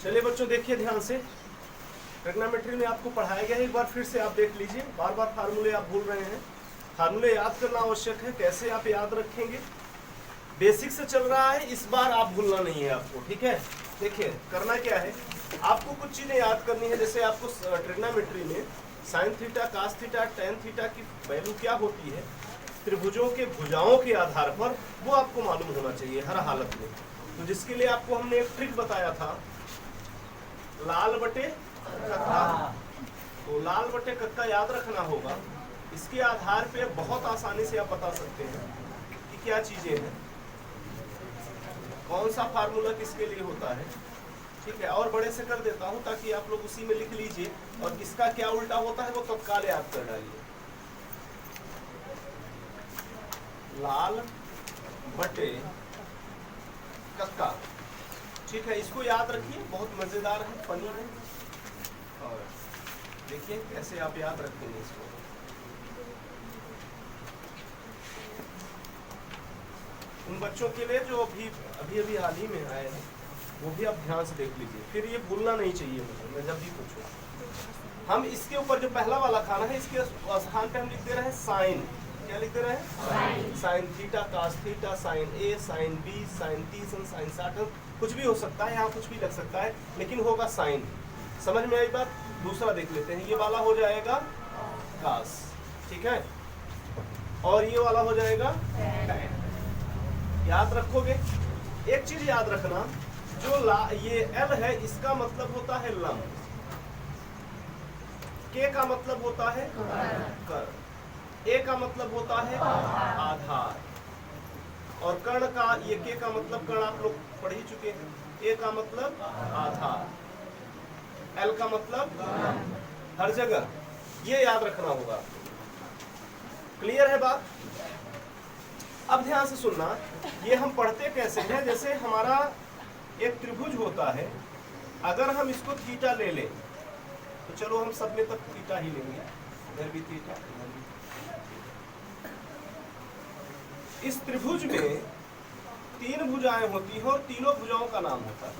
चलिए बच्चों देखिए ध्यान से, ट्रिग्नोमेट्री में आपको पढ़ाया गया है, एक बार फिर से आप देख लीजिए। बार बार फार्मूले आप भूल रहे हैं, फार्मूले याद करना आवश्यक है। कैसे आप याद रखेंगे, बेसिक से चल रहा है, इस बार आप भूलना नहीं है आपको, ठीक है। देखिए करना क्या है, आपको कुछ चीजें याद करनी है। जैसे आपको ट्रिग्नोमेट्री में sine theta, cos theta, tan theta की वैल्यू क्या होती है, त्रिभुजों के भुजाओं के आधार पर, वो आपको मालूम होना चाहिए हर हालत में। तो जिसके लिए आपको हमने एक ट्रिक बताया था, लाल बटे कक्का। तो लाल बटे कक्का याद रखना होगा। इसके आधार पे बहुत आसानी से आप बता सकते हैं कि क्या चीजें हैं, कौन सा फार्मूला किसके लिए होता है, ठीक है। और बड़े से कर देता हूं ताकि आप लोग उसी में लिख लीजिए, और इसका क्या उल्टा होता है वो तत्काल याद कर डालिए। लाल बटे कक्का, ठीक है, इसको याद रखिए, बहुत मजेदार है, फनी है। और देखिए कैसे आप याद रखेंगे इसको। उन बच्चों के लिए जो अभी हाल ही में आए हैं, वो भी आप ध्यान से देख लीजिए, फिर ये भूलना नहीं चाहिए मुझे, मैं जब भी पूछूं। हम इसके ऊपर जो पहला वाला खाना है, इसके स्थान पे हम लिख दे रहे हैं साइन। क्या लिख दे रहे हैं? Sine theta, cos theta, sine A, sine B, sine 30, sine 60, कुछ भी हो सकता है, यहाँ कुछ भी लग सकता है, लेकिन होगा साइन। समझ में आई बात? दूसरा देख लेते हैं, ये वाला हो जाएगा कास, ठीक है, और ये वाला हो जाएगा टैन। याद रखोगे? एक चीज याद रखना, जो ये एल है, इसका मतलब होता है लंब, के का मतलब होता है कर, ए का मतलब होता है आधार, और कर्ण का, ये के का मतलब कर्ण आप लोग पढ़ ही चुके हैं, ए का मतलब आधार, एल का मतलब हर जगह, ये याद रखना होगा। क्लियर है बात? अब ध्यान से सुनना, ये हम पढ़ते कैसे हैं, जैसे हमारा एक त्रिभुज होता है, अगर हम इसको थीटा ले लें, तो चलो हम सब में तक थीटा ही लेंगे, इधर भी थीटा, इधर भी। इस त्रिभुज में 3 भुजाएं होती हैं, और तीनों भुजाओं का नाम होता है।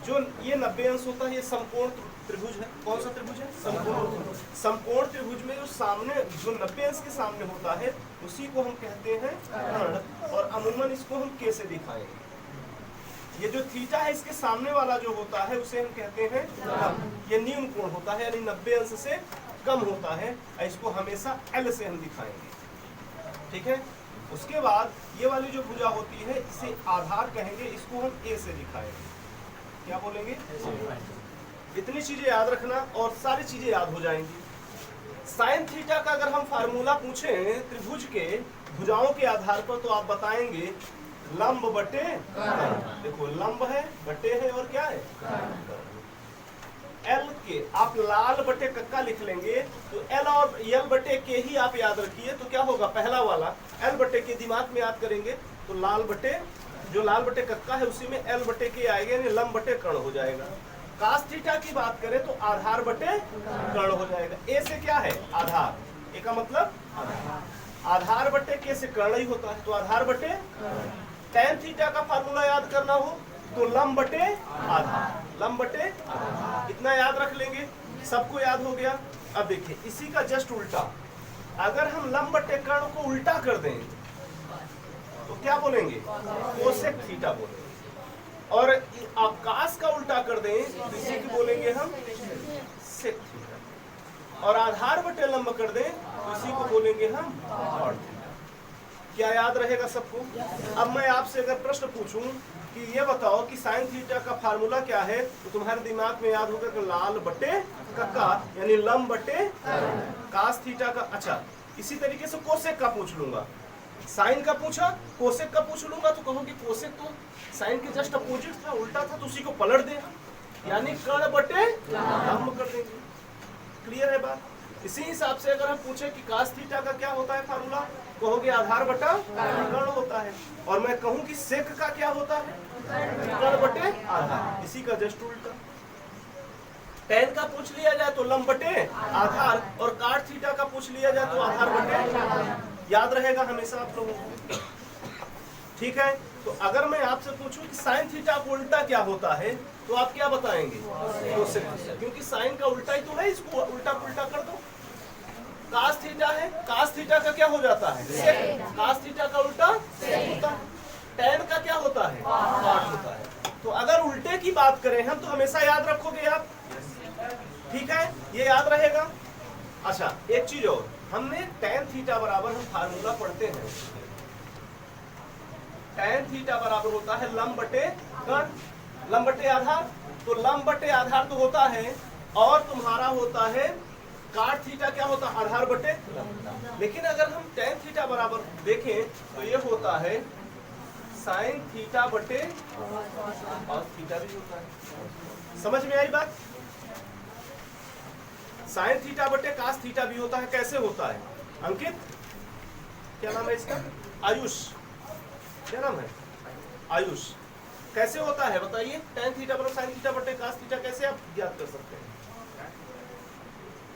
जो ये 90 अंश होता है, ये समकोण त्रिभुज है। कौन सा त्रिभुज है? समकोण। समकोण त्रिभुज में जो सामने, जो 90 अंश के सामने होता है, उसी को हम कहते हैं कर्ण, और अमूमन इसको हम के से दिखाएंगे। ये जो थीटा है, इसके सामने वाला जो होता है, उसे हम कहते हैं लंब। ये न्यून कोण होता है, यानी 90 अंश से कम होता है, इसको हमेशा एल से हम दिखाएंगे, ठीक है। उसके बाद ये वाली जो भुजा होती है, इसे आधार कहेंगे, इसको हम ए से दिखाएंगे। क्या बोलेंगे? इतनी चीजें याद रखना, और सारी चीजें याद हो जाएंगी। साइन थीटा का अगर हम फार्मूला पूछें त्रिभुज के भुजाओं के आधार पर, तो आप बताएंगे लंब बटे, देखो लंब है, बटे है, और क्या है? एल के आप लाल बटे कक्का लिख लेंगे, तो एल और यल बटे के ही आप याद रखिए, तो क्या होगा? पहला वाला एल बटे के दिमाग में याद करेंगे, तो लाल बटे, जो लाल बटे कक्का है, उसी में एल बटे के आएगा, यानी लंब बटे कर्ण हो जाएगा। कास थीटा की बात करें तो आधार बटे कर्ण हो जाएगा। ए से क्या है? आधार, ए का मतलब आधार बटे के से कर्ण ही होता है, तो आधार बटे। टैन थीटा का फार्मूला याद करना हो तो लंब बटे आधार, लंब बटे आधार, इतना याद रख लेंगे, सबको याद हो गया। अब देखिए इसी का जस्ट उल्टा, अगर हम लंब बटे कर्ण को उल्टा कर दें तो क्या बोलेंगे? कोसेक थीटा बोलेंगे। और कास का उल्टा कर दें तो इसी को बोलेंगे हम सेक थीटा, और आधार बटे लंब कर दें तो इसी को बोलेंगे हम कॉट थीटा। क्या याद रहेगा सबको? अब मैं आपसे अगर प्रश्न पूछूं कि ये बताओ कि साइन थीटा का फार्मूला क्या है, तो तुम्हारे दिमाग में याद होगा कि लाल बटे कक्का, यानी लंब बटे कास थीटा का। अच्छा, इसी तरीके से कोसेक का पूछ लूंगा, साइन का पूछा, कोसेक का पूछ लूंगा, तो कहोगे कोसेक तो साइन के जस्ट अपोजिट था, उल्टा था, तो उसी को पलट देगा, यानी कर्ण बटे लंब कर देंगे। क्लियर है बात? इसी हिसाब से अगर हम पूछे कि कास थीटा का क्या होता है फार्मूला, कहोगे आधार बटा कर्ण होता है, और मैं कहूं कि सेक का क्या होता है? कर्ण बटे आधार, इसी का जस्ट उल्टा। टैन का पूछ लिया जाए तो लंब बटे आधार, और काट थीटा का पूछ लिया जाए तो आधार बटे। याद रहेगा हमेशा आप लोगों को। ठीक है। तो अगर मैं आपसे पूछूं कि साइन थीटा का उल्टा क्या होता है तो आप क्या बताएंगे? कोसेक थीटा, क्योंकि साइन का उल्टा ही तो है, इसको उल्टा पुल्टा कर दो। कास थीटा है, कास थीटा का क्या हो जाता है? सेक। कास थीटा का उल्टा होता है। टैन का क्या होता है? कॉट होता है। तो अगर उल्टे की बात करें हम तो हमेशा याद रखोगे आप, ठीक है, ये याद रहेगा। अच्छा एक चीज और, हमने टैन थीटा बराबर हम फार्मूला पढ़ते हैं, टैन थीटा बराबर होता है लंब बटे कर्ण, लंब बटे आधार। तो लंब बटे आधार तो होता है, और तुम्हारा होता है काट थीटा क्या होता है? आधार बटे लंब। लेकिन अगर हम टैन थीटा बराबर देखें तो ये होता है साइन थीटा बटे कॉस थीटा भी होता है। समझ में आई बात? साइन थीटा बटे कास थीटा भी होता है। कैसे होता है अंकित? क्या नाम है इसका? आयुष। क्या नाम है? आयुष। कैसे होता है बताइए? टैन थीटा बराबर साइन थीटा बटे कास थीटा कैसे आप ज्ञात कर सकते हैं?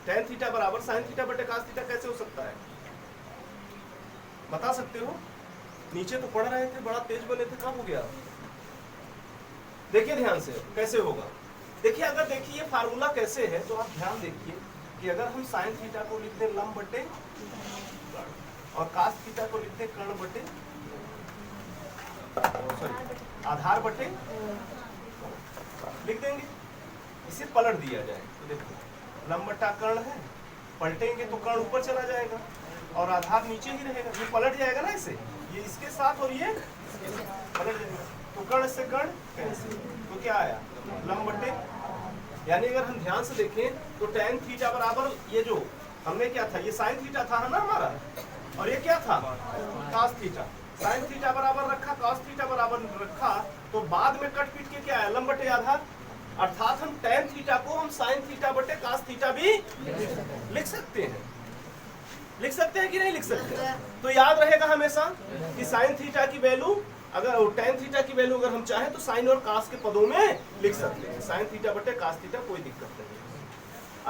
टैन थीटा बराबर साइन थीटा बटे कास थीटा कैसे हो सकता है? बता सकते हो? नीचे तो पढ़ रहे थे, बड़ा तेज बने थे, कब हो गया? देखिए ध्यान से कैसे होगा। देखिए अगर देखिए ये फार्मूला कैसे है तो आप ध्यान देखिए कि अगर हम साइन थीटा को लिखते हैं लंब बटे और कास थीटा को लिखते हैं कर्ण बटे आधार बटे लिख देंगे, इसे पलट दिया जाए तो देखो लंब बटा कर्ण है, पलटेंगे तो कर्ण ऊपर चला जाएगा और आधार नीचे ही रहेगा, ये पलट जाएगा ना, इसे ये इसके साथ और ये पलट जाएगा, तो कर्ण से कर्ण कैंसिल, तो क्या आया लंब बटे। यानी अगर हम ध्यान से देखें तो टैन थीटा बराबर ये जो हमने क्या था, ये साइन थीटा था ना हमारा, और ये क्या था कास थीटा। साइन थीटा बराबर रखा, कास थीटा बराबर रखा, तो बाद में कट पीट के क्या आया लंब बटे आधार। अर्थात हम टैन थीटा को हम साइन थीटा बटे कास थीटा भी लिख सकते हैं। लिख सकते हैं कि नहीं लिख सकते? तो याद रहेगा हमेशा कि साइन थीटा की वैल्यू अगर टैन थीटा की वैल्यू अगर हम चाहें तो साइन और कास के पदों में लिख सकते हैं, साइन थीटा बटे कास थीटा, कोई दिक्कत नहीं।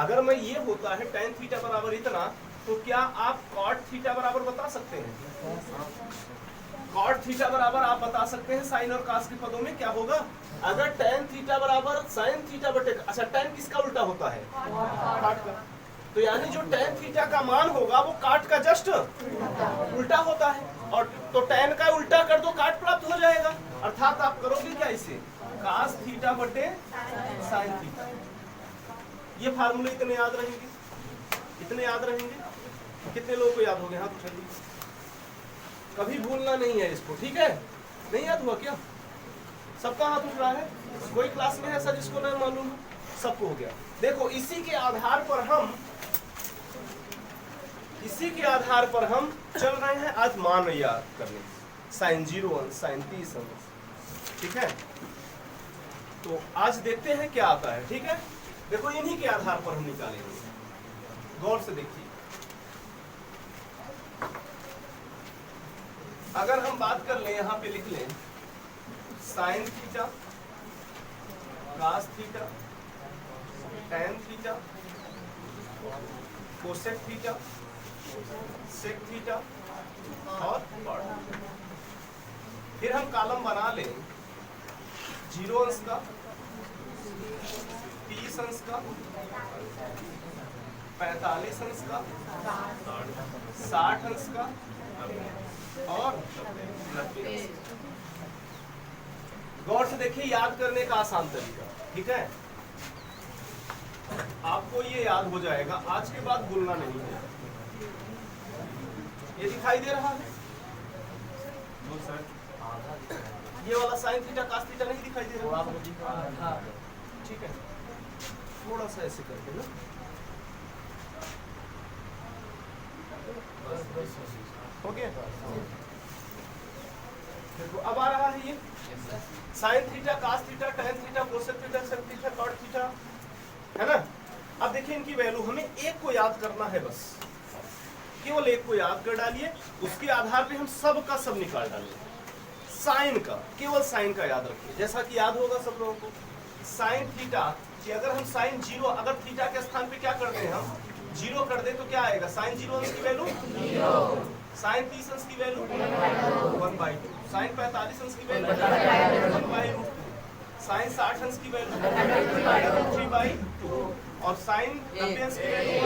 अगर मैं ये होता है टैन थीटा बराबर इतना, तो क्या आप कॉट थीटा बराबर बता सकते हैं? कॉट थीटा बराबर आप बता सकते हैं साइन और कास के पदों में क्या होगा? अगर टैन थीटा बराबर साइन थीटा बटे, अच्छा टैन किसका उल्टा होता है? काट का। तो यानी जो टैन थीटा का मान होगा वो काट का जस्ट उल्टा होता है, और तो टैन का उल्टा कर दो काट प्राप्त हो जाएगा। अर्थात आप करोगे क्या इसे? कास थीटा बटे साइन थीटा। ये फार्मूले इतने याद रहेंगे, इतने याद रहेंगे। कितने लोगों को याद हो गया? हाथ उठाइए। कभी भूलना नहीं है इसको, ठीक है? नहीं याद हुआ क्या? सबका हाथ उठ रहा है? कोई क्लास में ऐसा जिसको नहीं मालूम? सबको हो गया। देखो इसी के आधार पर हम चल रहे हैं आज मान याद करने, साइन 0 अंश, साइन 30 अंश, ठीक है? तो आज देखते हैं क्या आता है, ठीक है? देखो इन्हीं के आधार पर हम निकालेंगे, गौर से देखिए। अगर हम बात कर लें, यहाँ पे लिख लें sine theta, cos theta, tan theta, cosec theta, sec theta और कॉट। फिर हम कॉलम बना लें 0 अंश का, 30 अंश का, 45 अंश का, 60 अंश का और 90 अंश। गौर से देखिए, याद करने का आसान तरीका, ठीक है? आपको ये याद हो जाएगा, आज के बाद भूलना नहीं है। ये दिखाई दे रहा है? ये वाला साइन थीटा कास थीटा नहीं दिखाई दे रहा? ठीक है, थोड़ा सा ऐसे करके ना, हो गया? देखो अब आ रहा है ये sine theta, cos theta, tan theta, cosec theta, sec theta, cot theta, है ना? अब देखिए इनकी वैल्यू, हमें एक को याद करना है, बस केवल एक को याद कर डालिए, उसके आधार पे हम सब का सब निकाल डालेंगे। साइन का, केवल साइन का याद रखिए, जैसा कि याद होगा सब लोगों को। साइन थीटा कि अगर हम साइन 0, अगर थीटा के स्थान पे क्या कर दें हम 0 कर दें तो क्या आएगा? साइन 0 अंश की वैल्यू 0, साइन 30 अंश की वैल्यू 1/2, साइन 45 अंश की वैल्यू 1/√2, साइन 60 अंश की वैल्यू 3/2 और साइन 90 अंश की वैल्यू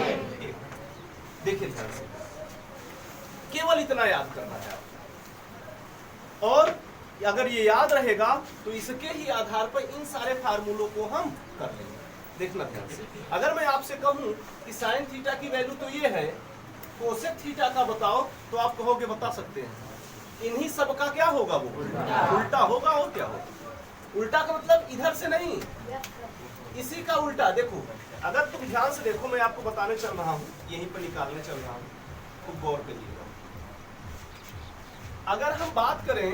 1। देखिए ध्यान से, केवल इतना याद करना है आपको, और अगर ये याद रहेगा तो इसके ही आधार पर इन सारे फार्मूलों को हम कर लेंगे। देखना ध्यान से, अगर मैं आपसे कहूं कि साइन थीटा की वैल्यू तो ये है, कोसेक थीटा का बताओ, तो आप कहोगे बता सकते हैं, इन्हीं सब का क्या होगा, वो उल्टा होगा। और क्या होगा उल्टा का मतलब इधर से नहीं, इसी का उल्टा। देखो अगर तुम ध्यान से देखो, मैं आपको बताने चल रहा हूँ, यहीं पर निकालने चल रहा हूँ, खूब गौर करिएगा। अगर हम बात करें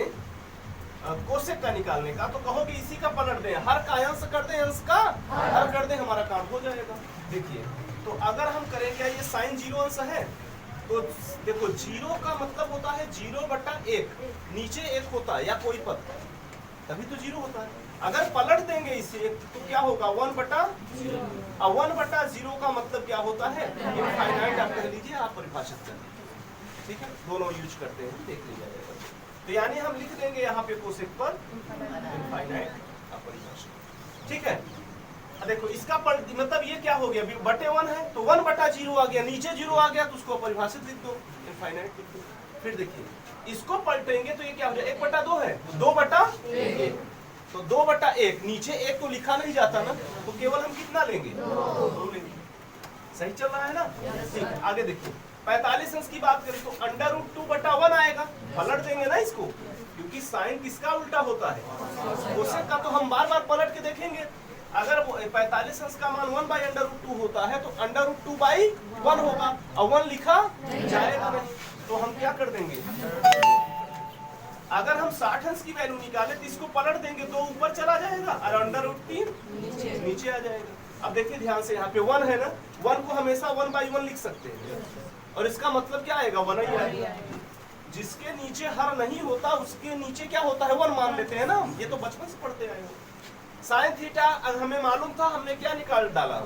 कोसेक का निकालने का, तो कहोगे इसी का पलट दें, हर का अंश कर दें, अंश का हर कर दें, हमारा काम हो जाएगा। देखिए तो अगर हम करेंगे, ये साइन 0 अंश है, तो देखो 0 का मतलब होता है 0/1, नीचे 1 होता है या कोई पद, तभी तो 0 होता है। अगर पलट देंगे इसे तो क्या होगा, 1/0। और 1/0 का मतलब क्या होता है, इनफाइनाइट। आप कह लीजिए, आप परिभाषित कर लीजिए, ठीक है, दोनों यूज करते हैं, देख लीजिए। तो यानी हम लिख देंगे यहाँ पे कोसेक पर इनफाइनाइट अपरिभाषित, ठीक है। देखो इसका मतलब ये क्या हो गया, /1 है तो 1/0 आ गया, नीचे 0 आ गया तो उसको अपरिभाषित लिख दो, इनफाइनाइट लिख दो। फिर देखिए इसको पलटेंगे तो ये क्या हो जाए, 1/2 है, 2/1, तो 2/1, नीचे 1 तो लिखा नहीं जाता ना, तो केवल हम कितना लेंगे, 2 लेंगे। सही चल रहा है ना, ठीक है। आगे देखिए 45 अंश की बात करें तो √2/1 आएगा, पलट देंगे ना इसको, क्योंकि साइन किसका उल्टा होता है, कोसेक का। तो हम बार बार पलट के देखेंगे, अगर 45 अंश का मान 1/√2 होता है तो √2/1 होगा, और 1 लिखा जाएगा नहीं, तो हम क्या कर देंगे, अगर हम 60 अंश की वैल्यू निकाले तो इसको पलट देंगे, 2 ऊपर चला जाएगा और √3 नीचे आ जाएगा। अब देखिए ध्यान से, यहाँ पे 1 है ना, 1 को हमेशा 1/1 लिख सकते हैं, और इसका मतलब क्या आएगा, 1 ही आएगा। जिसके नीचे हर नहीं होता उसके नीचे क्या होता है, 1 मान लेते हैं ना, ये तो बचपन से पढ़ते आए हो। साइन थीटा हमें मालूम था, हमने क्या निकाल डाला,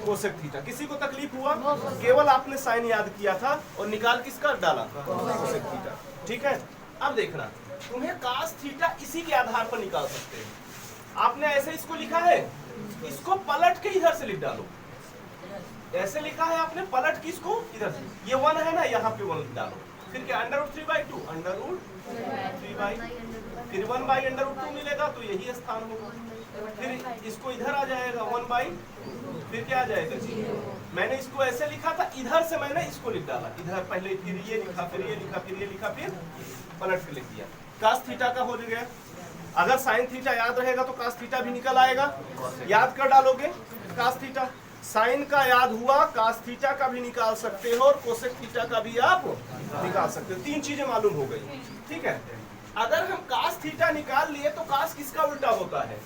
कोसेक थीटा। किसी को तकलीफ हुआ, केवल आपने साइन याद किया था और निकाल किसका डाला, कोसेक थीटा, ठीक है। अब देखना, तुम्हें कास थीटा इसी के आधार पर निकाल सकते हैं। आपने ऐसे इसको लिखा है, इसको पलट के इधर से लिख डालो, ऐसे लिखा है आपने, पलट के इसको इधर से, ये 1 है ना, यहाँ पे 1 डालो, फिर क्या √3/2, √3/, फिर 1/√2 मिलेगा तो यही स्थान होगा, फिर इसको इधर आ जाएगा 1/, फिर क्या आ जाएगा 0। मैंने इसको ऐसे लिखा था, इधर से मैंने इसको लिख डाला, इधर पहले फिर ये लिखा, फिर ये लिखा, फिर ये लिखा, फिर पलट के लिख दिया। कास थीटा का हो गया। अगर साइन थीटा याद रहेगा तो कास थीटा भी निकल आएगा, याद कर डालोगे कास थीटा। साइन का याद हुआ, कास थीटा का भी निकाल सकते हो और कोसेक थीटा का भी आप निकाल सकते हो। 3 चीजें मालूम हो गई, ठीक है। अगर हम कास थीटा निकाल लिए तो कास किसका उल्टा होता है,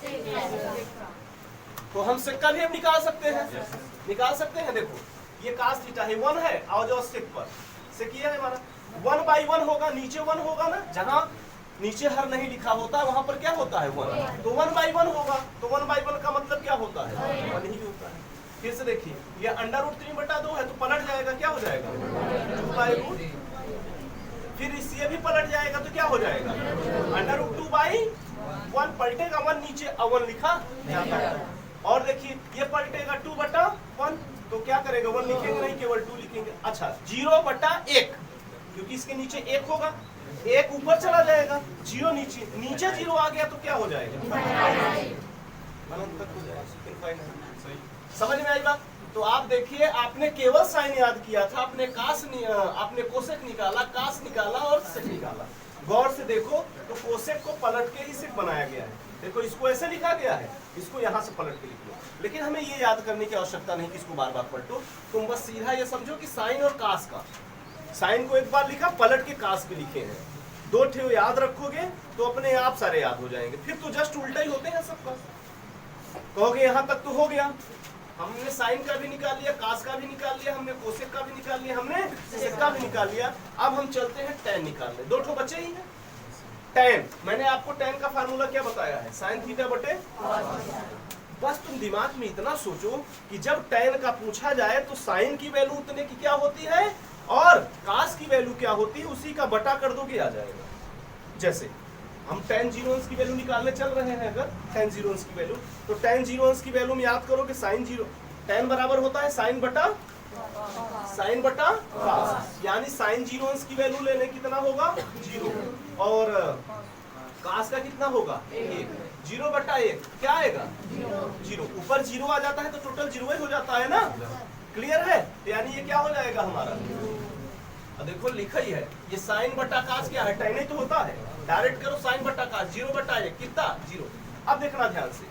तो हम सेक का भी हम निकाल सकते हैं, देखो ये कास थीटा है, 1 है, आओ जाओ सेक पर, सेक ये है हमारा 1/1 होगा, नीचे 1 होगा ना, जहां नीचे हर नहीं लिखा होता वहां पर क्या होता है 1, तो 1/1 होगा, तो 1/1 का मतलब क्या होता है, 1 ही होता है। फिर से देखिए, ये √3/2 है तो पलट जाएगा, क्या हो जाएगा 2/√, फिर ये भी पलट जाएगा तो क्या हो जाएगा √2/1, पलटेगा 1 नीचे, 1 लिखा जाता है। और देखिए ये पलटेगा 2/1, तो क्या करेगा, 1 लिखेंगे नहीं, केवल 2 लिखेंगे। अच्छा 0/1, क्योंकि इसके नीचे 1 होगा, 1 ऊपर चला जाएगा, 0 नीचे 0 आ गया तो क्या हो जाएगा, अनंत तक हो जाएगा। समझ में आई बात। तो आप देखिए, आपने केवल साइन याद किया था, आपने कोसेक निकाला, कास निकाला और सेक निकाला। गौर से देखो तो कोसेक को पलट के ही सेक बनाया गया है। देखो इसको ऐसे लिखा गया है, इसको यहाँ से पलट के लिख लो, लेकिन हमें ये याद करने की आवश्यकता नहीं कि इसको बार बार पलटो। तुम बस सीधा ये समझो कि साइन और कास का, साइन को एक बार लिखा, पलट के कास के लिखे हैं, 2 ठे याद रखोगे तो अपने आप सारे याद हो जाएंगे। फिर तो जस्ट उल्टा ही होते हैं सबका। कहोगे यहाँ तक तो हो गया, हमने साइन का भी निकाल लिया, कास का भी निकाल लिया, हमने कोसेक का भी निकाल लिया, हमने सेक का भी निकाल लिया। अब हम चलते हैं टैन निकालने। 2 ठो बचे ही हैं। टैन, मैंने आपको टैन का फार्मूला क्या बताया है, साइन थीटा बटे। बस तुम दिमाग में इतना सोचो कि जब टैन का पूछा जाए तो साइन की वैल्यू उतने की क्या होती है और कास की वैल्यू क्या होती है, उसी का बटा कर दोगे आ जाएगा। जैसे हम tan 0 की वैल्यू निकालने चल रहे हैं। अगर tan 0 की वैल्यू, तो tan 0 की वैल्यू में याद करो कि sin 0 tan बराबर होता है sin बटा cos, यानी sin 0 की वैल्यू लेने कितना होगा 0, और cos का कितना होगा 1, 0 बटा 1 क्या आएगा 0, ऊपर 0 आ जाता है तो टोटल 0 ही हो जाता है ना। क्लियर है, यानी ये क्या हो जाएगा हमारा, देखो लिखा ही है ये साइन बटा कास क्या है, tan ही तो होता है, डायरेक्ट करो साइन बटा कास 0 बटा 1 कितना 0। अब देखना ध्यान से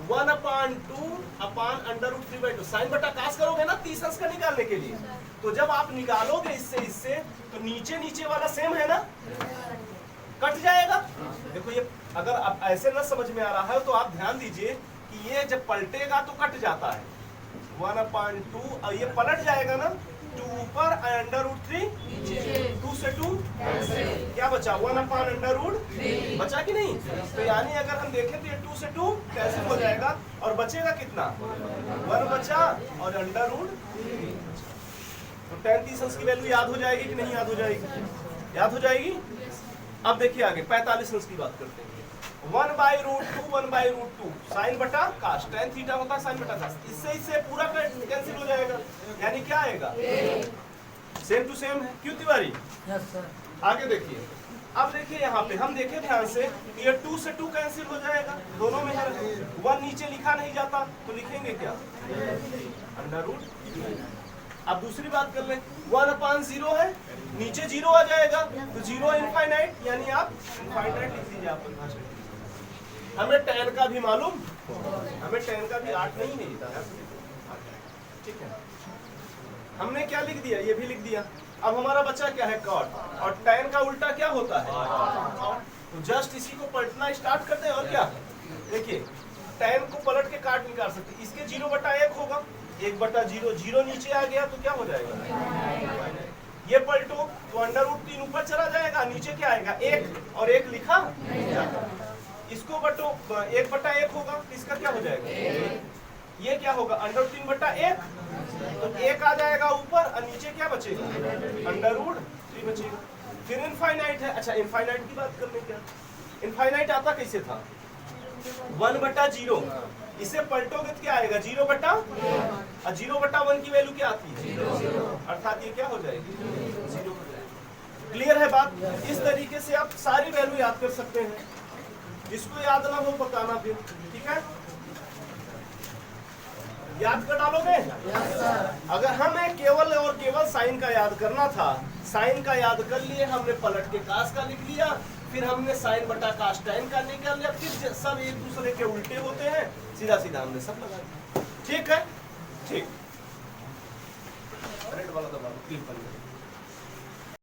1/2/√3/2 साइन बटा कास करोगे ना 30 अंश का निकालने के लिए, तो जब आप निकालोगे इससे तो नीचे वाला सेम है ना, कट जाएगा। देखो ये अगर आप ऐसे न समझ में आ रहा है तो आप ध्यान दीजिए कि ये जब पलटेगा तो कट जाता है 1/2, और ये पलट जाएगा ना 2 ऊपर √3 2 से 2 क्या बचा 1/√3 बचा कि नहीं। तो यानी अगर हम देखें तो ये 2 से 2 कैंसिल हो जाएगा और बचेगा कितना 1 बचा और √3। तो tan 30 की वैल्यू याद हो जाएगी कि नहीं याद हो जाएगी, याद हो जाएगी। अब देखिए आगे 45 अंश की बात करते हैं। 1/√2 साइन बटा कास, tan थीटा होता है साइन बटा कास, इससे पूरा कैंसिल हो जाएगा, यानी क्या आएगा सेम टू सेम है। क्यों तिवारी, यस सर। आगे देखिए। अब देखिए यहाँ पे हम देखें ध्यान से, ये 2 से 2 कैंसिल हो जाएगा, दोनों में है 1 नीचे लिखा नहीं जाता तो लिखेंगे क्या √3। अब दूसरी बात कर लें 1/0 है, नीचे 0 आ जाएगा तो 0 इनफाइनाइट, यानी आप इनफाइनाइट लिख दीजिए आप भाषा। हमें tan का भी मालूम, हमें tan का भी 8 नहीं मिलता है, ठीक है। हमने क्या लिख दिया, ये भी लिख दिया। अब हमारा बच्चा क्या है cot, और tan का उल्टा क्या होता है, तो जस्ट इसी को पलटना स्टार्ट करते हैं। और क्या देखिए tan को पलट के काट निकाल सकते, इसके 0/1 होगा, 1/0, 0 नीचे आ गया तो क्या हो जाएगा, ये पलटो तो √3 ऊपर चला जाएगा, नीचे क्या आएगा 1, और 1 लिखा इसको बटो 1/1 होगा, इसका क्या हो जाएगा, ये क्या होगा √3/1, तो 1 आ जाएगा ऊपर और नीचे क्या बचेगा √3 बचेगा। फिर इनफाइनाइट है, अच्छा इनफाइनाइट की बात कर लें। क्या इनफाइनाइट आता कैसे था 1/0, इसे पलटोगे तो क्या आएगा 0/, और 0/1 की वैल्यू क्या आती है 0, अर्थात ये क्या हो जाएगी 0 हो जाएगी। क्लियर है बात। इस तरीके से आप सारी वैल्यू याद कर सकते हैं, जिसको याद ना हो बताना फिर, ठीक है। याद कर डालोगे यस सर। अगर हमें केवल और केवल साइन का याद करना था, साइन का याद कर लिए, हमने पलट के कास का लिख लिया, फिर हमने साइन बटा कास tan का निकाल लिया, फिर सब एक दूसरे के उल्टे होते हैं, सीधा सीधा हमने सब लगा दिया। ठीक है, ठीक रेड वाला दबा दो, क्लिक कर लो।